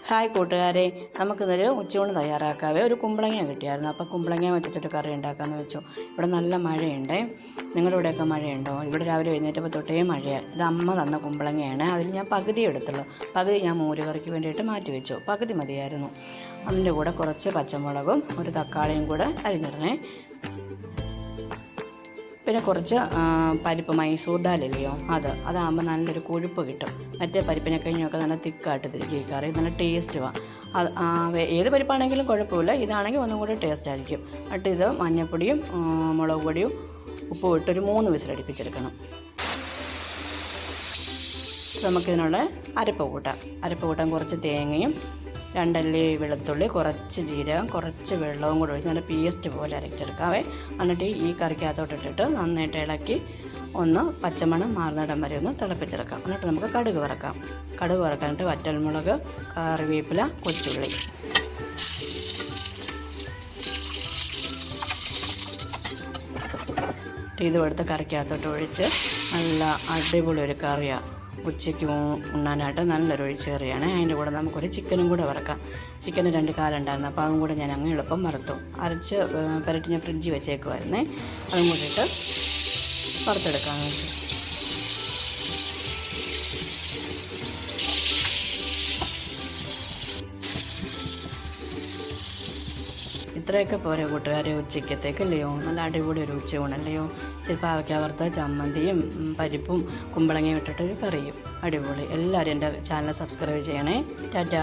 Hi കൂട്ടുകാരെ, നമുക്കിതൊരു ഉച്ചയൂണ് തയ്യാറാക്കാവേ. ഒരു കുമ്പളങ്ങ കിട്ടിയായിരുന്നു, അപ്പോൾ കുമ്പളങ്ങ വെച്ചിട്ടൊരു കറി ഉണ്ടാക്കാമെന്ന് വെച്ചു. ഇവിടെ നല്ല മഴയുണ്ട്. നിങ്ങളുടെ ഇവിടെയൊക്കെ മഴയുണ്ടോ? ഇവിടെ രാവിലെ എഴുന്നേറ്റപ്പോൾ തൊട്ടേ മഴയാണ്. ഇത് അമ്മ തന്ന കുമ്പളങ്ങയാണ്. അതിൽ ഞാൻ പകുതി എടുത്തുള്ളൂ. പകുതി ഞാൻ മോര് കറിക്ക് വേണ്ടിയിട്ട് മാറ്റി വെച്ചു. പകുതി മതിയായിരുന്നു. അതിൻ്റെ കൂടെ കുറച്ച് പച്ചമുളകും ഒരു തക്കാളിയും കൂടെ അരിഞ്ഞിടണേ. പിന്നെ കുറച്ച് പരിപ്പ്, മൈസൂർ ദാലില്ലയോ, അതാകുമ്പോൾ നല്ലൊരു കൊഴുപ്പ് കിട്ടും. മറ്റേ പരിപ്പിനെ കഴിഞ്ഞൊക്കെ നല്ല തിക്കായിട്ട് തിരികെ കറി നല്ല ടേസ്റ്റുമാണ്. ഏത് പരിപ്പാണെങ്കിലും കുഴപ്പമില്ല, ഇതാണെങ്കിൽ ഒന്നും കൂടി ടേസ്റ്റ് ആയിരിക്കും. എന്നിട്ട് ഇത് മഞ്ഞൾപ്പൊടിയും മുളക് പൊടിയും ഉപ്പും ഇട്ടൊരു 3 വിസിലടിപ്പിച്ചെടുക്കണം. നമുക്കിതിനുള്ള അരപ്പ് കൂട്ടാൻ കുറച്ച് തേങ്ങയും 2 അല്ലി വെളുത്തുള്ളി, കുറച്ച് ജീരകം, കുറച്ച് വെള്ളവും കൂടെ ഒഴിച്ച് നല്ല പേസ്റ്റ് പോലെ അരച്ചെടുക്കാവേ. എന്നിട്ട് ഈ കറിക്കകത്തോട്ടിട്ടിട്ട് നന്നായിട്ട് ഇളക്കി ഒന്ന് പച്ചമണം മാറുന്നിടം വരെ ഒന്ന് തിളപ്പിച്ചെടുക്കാം. എന്നിട്ട് നമുക്ക് കടുക് വറക്കാനായിട്ട് വറ്റൽമുളക്, കറിവേപ്പില, കൊച്ചുള്ളി. ഇത് എടുത്ത് കറിക്കകത്തോട്ട് ഒഴിച്ച് നല്ല അടിപൊളി ഒരു കറിയാണ്. ഉച്ചയ്ക്ക് ഉണ്ണാനായിട്ട് നല്ലൊരു ഒഴിച്ച് കറിയാണ്. അതിൻ്റെ കൂടെ നമുക്കൊരു ചിക്കനും കൂടെ വറക്കാം. ചിക്കന് 2 കാലുണ്ടായിരുന്നു, അപ്പോൾ അതും കൂടെ ഞാൻ അങ്ങ് എളുപ്പം വറുത്തു. അരച്ച് പുരട്ടി ഞാൻ ഫ്രിഡ്ജിൽ വെച്ചേക്കുമായിരുന്നേ. അതും കൂടെ ഇട്ട് വറുത്തെടുക്കാമെന്ന് വെച്ചു. ഇത്രയൊക്കെ പോരെ കൂട്ടുകാരെ ഉച്ചയ്ക്കത്തേക്കല്ലയോ? നല്ല അടിപൊളി ഒരു ഉച്ചയൂണല്ലയോ? പാവയ്ക്ക വറുത്ത ചമ്മന്തിയും പരിപ്പും കുമ്പളങ്ങയും ഇട്ടിട്ടൊരു കറിയും. അടിപൊളി. എല്ലാവരും എൻ്റെ ചാനൽ സബ്സ്ക്രൈബ് ചെയ്യണേ. ടാറ്റ.